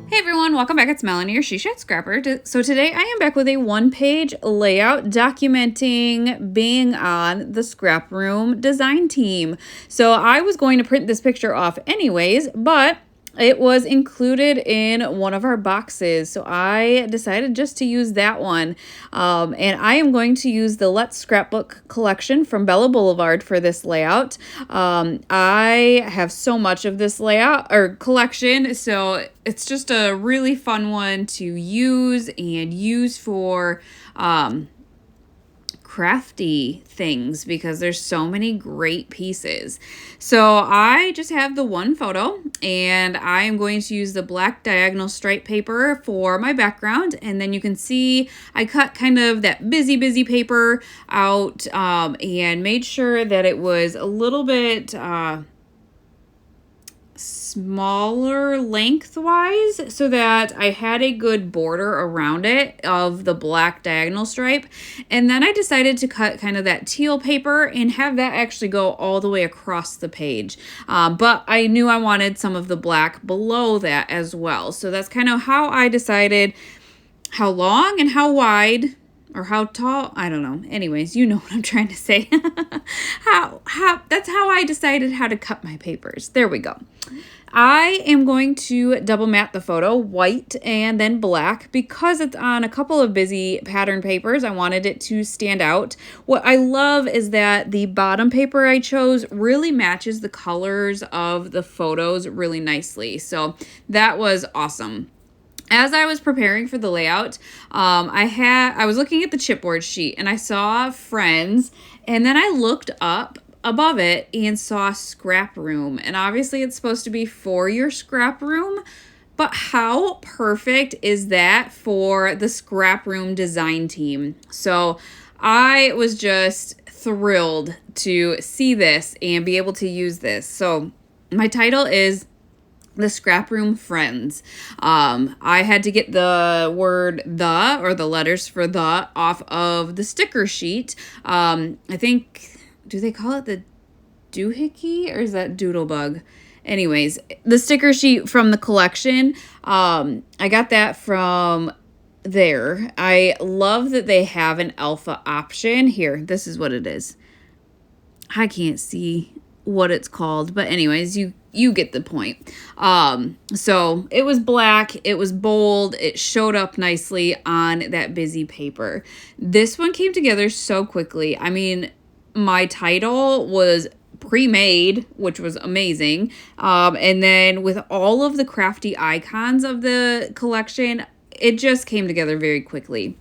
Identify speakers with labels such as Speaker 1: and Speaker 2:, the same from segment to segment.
Speaker 1: Hey everyone, welcome back. It's Melanie, your She Shed Scrapper. So today I am back with a one-page layout documenting being on the scrap room design team. So I was going to print this picture off anyways, but it was included in one of our boxes, so I decided just to use that one. And I am going to use the Let's Scrapbook collection from Bella Blvd for this layout. I have so much of this layout or collection, so it's just a really fun one to use for crafty things because there's so many great pieces. So I just have the one photo, and I am going to use the black diagonal stripe paper for my background. And then you can see I cut kind of that busy paper out and made sure that it was a little bit smaller lengthwise so that I had a good border around it of the black diagonal stripe. And then I decided to cut kind of that teal paper and have that actually go all the way across the page. But I knew I wanted some of the black below that as well. So that's kind of how I decided how long and how wide or how tall, I don't know. Anyways, you know what I'm trying to say. That's how I decided how to cut my papers. There we go. I am going to double mat the photo white and then black because it's on a couple of busy pattern papers. I wanted it to stand out. What I love is that the bottom paper I chose really matches the colors of the photos really nicely. So that was awesome. As I was preparing for the layout, I was looking at the chipboard sheet and I saw Friends, and then I looked up above it and saw scrap room, and obviously it's supposed to be for your scrap room, but how perfect is that for the scrap room design team? So I was just thrilled to see this and be able to use this. So my title is the Scrap Room Friends. I had to get the word the, or the letters for the, off of the sticker sheet. I think, do they call it the doohickey or is that doodlebug? Anyways, the sticker sheet from the collection, I got that from there. I love that they have an alpha option. Here, this is what it is. I can't see what it's called, but anyways, you get the point. So it was black, it was bold, it showed up nicely on that busy paper. This one came together so quickly. I mean, my title was pre-made, which was amazing. And then with all of the crafty icons of the collection, it just came together very quickly.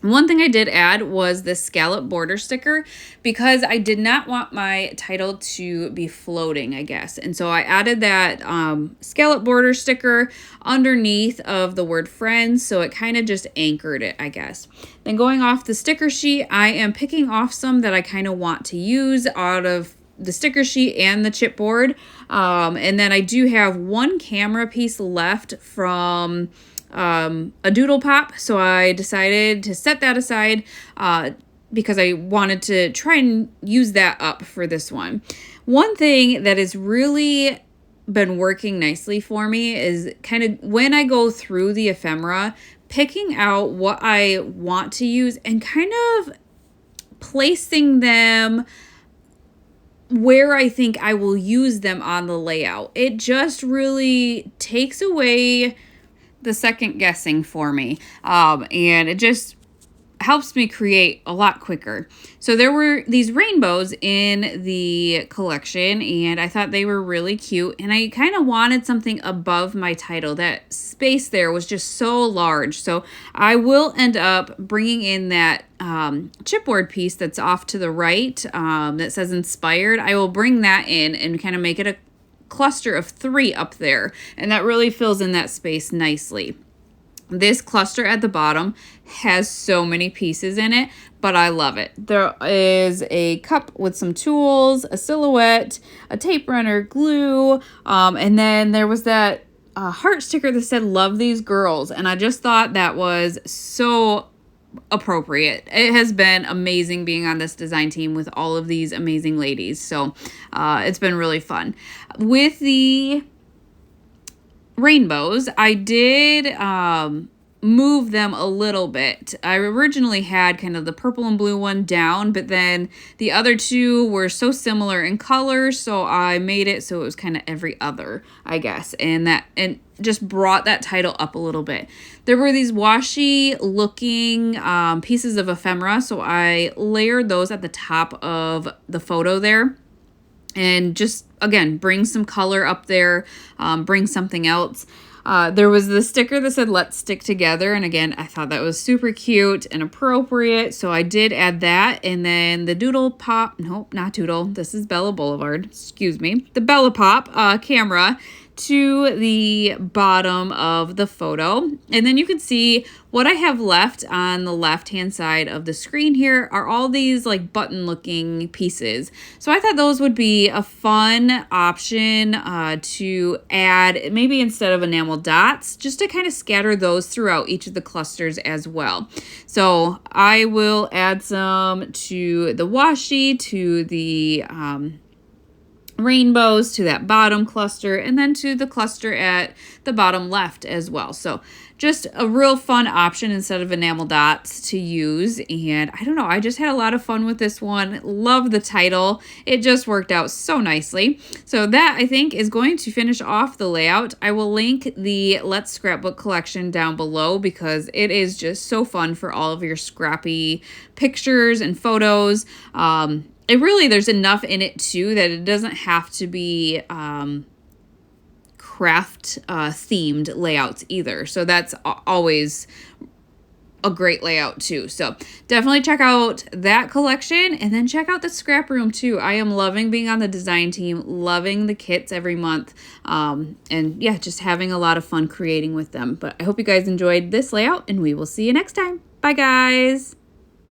Speaker 1: One thing I did add was the scallop border sticker because I did not want my title to be floating, I guess. And so I added that scallop border sticker underneath of the word friends, so it kind of just anchored it, I guess. Then going off the sticker sheet, I am picking off some that I kind of want to use out of the sticker sheet and the chipboard. And then I do have one camera piece left from a doodle pop, so I decided to set that aside because I wanted to try and use that up for this one. One thing that has really been working nicely for me is kind of when I go through the ephemera, picking out what I want to use and kind of placing them where I think I will use them on the layout. It just really takes away the second guessing for me, and it just helps me create a lot quicker. So there were these rainbows in the collection, and I thought they were really cute, and I kind of wanted something above my title. That space there was just so large, so I will end up bringing in that chipboard piece that's off to the right that says inspired. I will bring that in and kind of make it a cluster of 3 up there, and that really fills in that space nicely. This cluster at the bottom has so many pieces in it, but I love it. There is a cup with some tools, a silhouette, a tape runner, glue, and then there was that heart sticker that said love these girls, and I just thought that was so appropriate. It has been amazing being on this design team with all of these amazing ladies. So it's been really fun. With the rainbows, I did move them a little bit. I originally had kind of the purple and blue one down, but then the other two were so similar in color, so I made it so it was kind of every other, I guess, and just brought that title up a little bit. There were these washi looking pieces of ephemera, so I layered those at the top of the photo there. And just, again, bring some color up there, bring something else. There was the sticker that said, "Let's stick together." And again, I thought that was super cute and appropriate. So I did add that. And then the Doodle Pop, nope, not Doodle. This is Bella Blvd, excuse me. The Bella Pop camera to the bottom of the photo. And then you can see what I have left on the left-hand side of the screen here are all these like button-looking pieces. So I thought those would be a fun option to add, maybe instead of enamel dots, just to kind of scatter those throughout each of the clusters as well. So I will add some to the washi, to the rainbows, to that bottom cluster, and then to the cluster at the bottom left as well. So just a real fun option instead of enamel dots to use. And I don't know, I just had a lot of fun with this one. Love the title. It just worked out so nicely. So that, I think, is going to finish off the layout. I will link the Let's Scrapbook collection down below because it is just so fun for all of your scrappy pictures and photos. There's enough in it too that it doesn't have to be craft themed layouts either. So that's always a great layout too. So definitely check out that collection and then check out the scrap room too. I am loving being on the design team, loving the kits every month. And yeah, just having a lot of fun creating with them. But I hope you guys enjoyed this layout and we will see you next time. Bye guys.